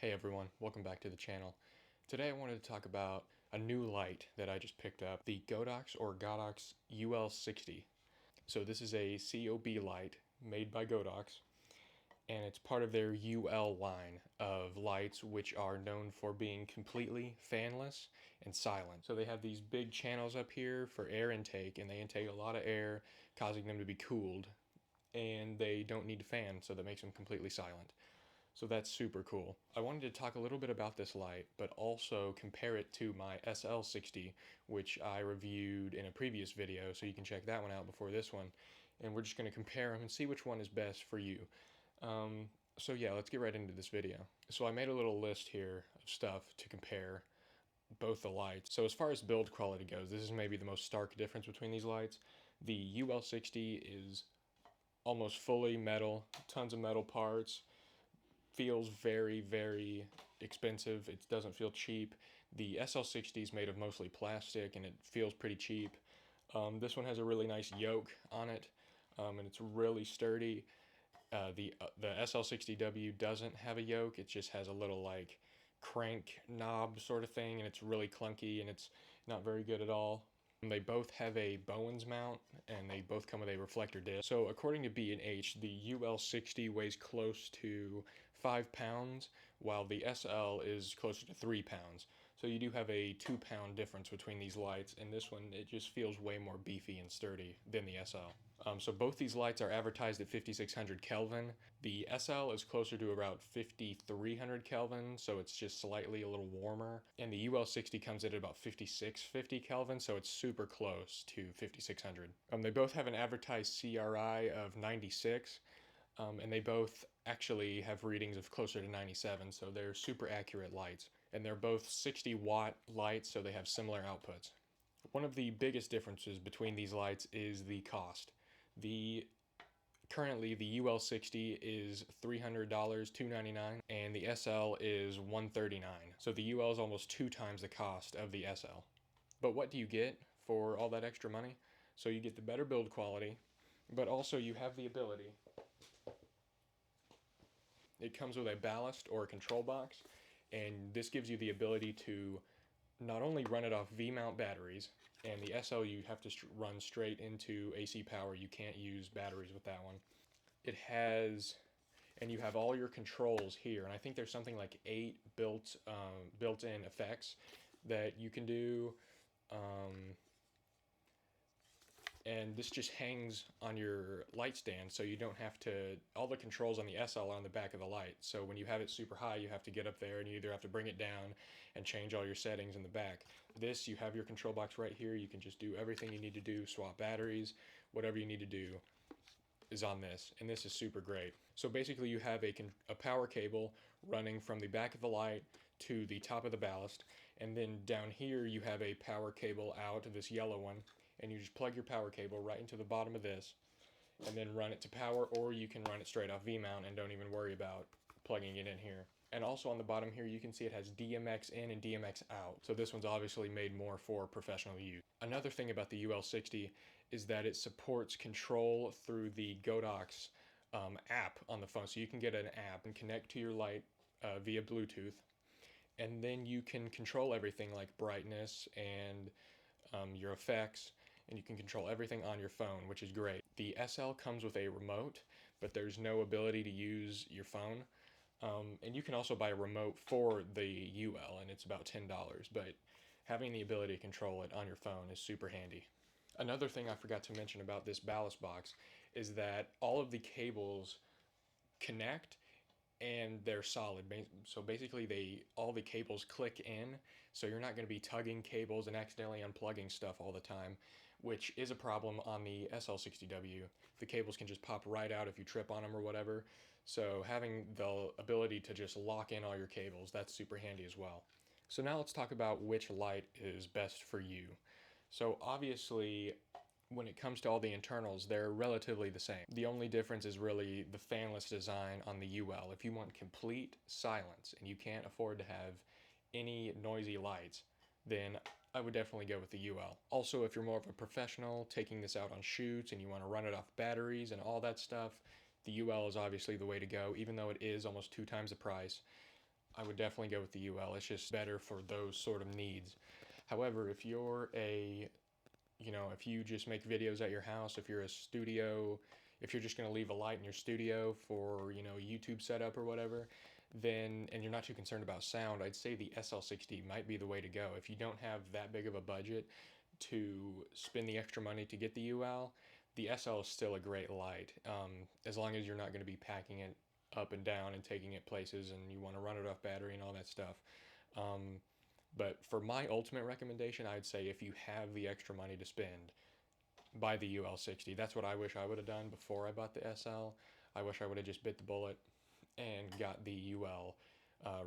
Hey everyone, welcome back to the channel. Today I wanted to talk about a new light that I just picked up, the Godox UL-60. So this is a COB light made by Godox, and it's part of their UL line of lights, which are known for being completely fanless and silent. So they have these big channels up here for air intake, and they intake a lot of air, causing them to be cooled, and they don't need to fan, so that makes them completely silent. So that's super cool. I wanted to talk a little bit about this light, but also compare it to my SL60, which I reviewed in a previous video, so you can check that one out before this one. And we're just going to compare them and see which one is best for you. So yeah, let's get right into this video. So I made a little list here of stuff to compare both the lights. So as far as build quality goes, this is maybe the most stark difference between these lights. The UL60 is almost fully metal, tons of metal parts, feels very expensive. It doesn't feel cheap. The SL60 is made of mostly plastic and it feels pretty cheap. This one has a really nice yoke on it, and it's really sturdy. The SL60W doesn't have a yoke. It just has a little like crank knob sort of thing, and it's really clunky and it's not very good at all. They both have a Bowens mount, and they both come with a reflector disc. So according to B&H, the UL60 weighs close to 5 pounds, while the SL is closer to 3 pounds. So you do have a 2-pound difference between these lights, and this one, it just feels way more beefy and sturdy than the SL. So both these lights are advertised at 5600 Kelvin. The SL is closer to about 5300 Kelvin, so it's just slightly a little warmer. And the UL60 comes in at about 5650 Kelvin, so it's super close to 5600. They both have an advertised CRI of 96, and they both actually have readings of closer to 97, so they're super accurate lights. And they're both 60-watt lights, so they have similar outputs. One of the biggest differences between these lights is the cost. Currently the UL60 is $300, $299, and the SL is $139. So the UL is almost 2 times the cost of the SL. But what do you get for all that extra money? So you get the better build quality, but also you have the ability. It comes with a ballast or a control box, and this gives you the ability to not only run it off V-mount batteries, and the SL you have to run straight into AC power. You can't use batteries with that one. It has, and you have all your controls here, and I think there's something like 8 built-in effects that you can do. And this just hangs on your light stand, so you don't have to, all the controls on the SL are on the back of the light. So when you have it super high, you have to get up there and you either have to bring it down and change all your settings in the back. This, you have your control box right here. You can just do everything you need to do, swap batteries, whatever you need to do is on this, and this is super great. So basically you have a power cable running from the back of the light to the top of the ballast, and then down here you have a power cable out, this yellow one, and you just plug your power cable right into the bottom of this and then run it to power, or you can run it straight off V-mount and don't even worry about plugging it in here. And also on the bottom here you can see it has DMX in and DMX out, so this one's obviously made more for professional use. Another thing about the UL60 is that it supports control through the Godox app on the phone. So you can get an app and connect to your light via Bluetooth, and then you can control everything like brightness and your effects, and you can control everything on your phone, which is great. The SL comes with a remote, but there's no ability to use your phone. And you can also buy a remote for the UL, and it's about $10, but having the ability to control it on your phone is super handy. Another thing I forgot to mention about this ballast box is that all of the cables connect and they're solid. So basically all the cables click in, so you're not going to be tugging cables and accidentally unplugging stuff all the time, which is a problem on the SL60W. The cables can just pop right out if you trip on them or whatever. So having the ability to just lock in all your cables, that's super handy as well. So now let's talk about which light is best for you. So obviously, when it comes to all the internals, they're relatively the same. The only difference is really the fanless design on the UL. If you want complete silence and you can't afford to have any noisy lights, then I would definitely go with the UL. Also, if you're more of a professional taking this out on shoots and you want to run it off batteries and all that stuff, the UL is obviously the way to go, even though it is almost 2 times the price. I would definitely go with the UL. It's just better for those sort of needs. However, if you're if you just make videos at your house, if you're a studio, if you're just going to leave a light in your studio for, YouTube setup or whatever, then, and you're not too concerned about sound, I'd say the SL60 might be the way to go. If you don't have that big of a budget to spend the extra money to get the UL, the SL is still a great light, as long as you're not going to be packing it up and down and taking it places and you want to run it off battery and all that stuff. But for my ultimate recommendation, I'd say if you have the extra money to spend, buy the UL60. That's what I wish I would have done before I bought the SL. I wish I would have just bit the bullet and got the UL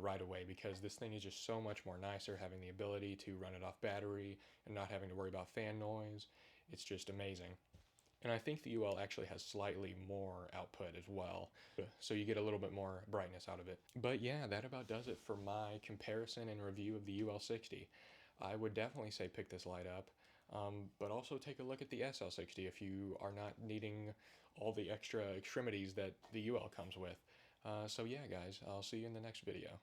right away, because this thing is just so much more nicer, having the ability to run it off battery and not having to worry about fan noise. It's just amazing. And I think the UL actually has slightly more output as well, so you get a little bit more brightness out of it. But yeah, that about does it for my comparison and review of the UL60. I would definitely say pick this light up, but also take a look at the SL60 if you are not needing all the extra extremities that the UL comes with. So yeah, guys, I'll see you in the next video.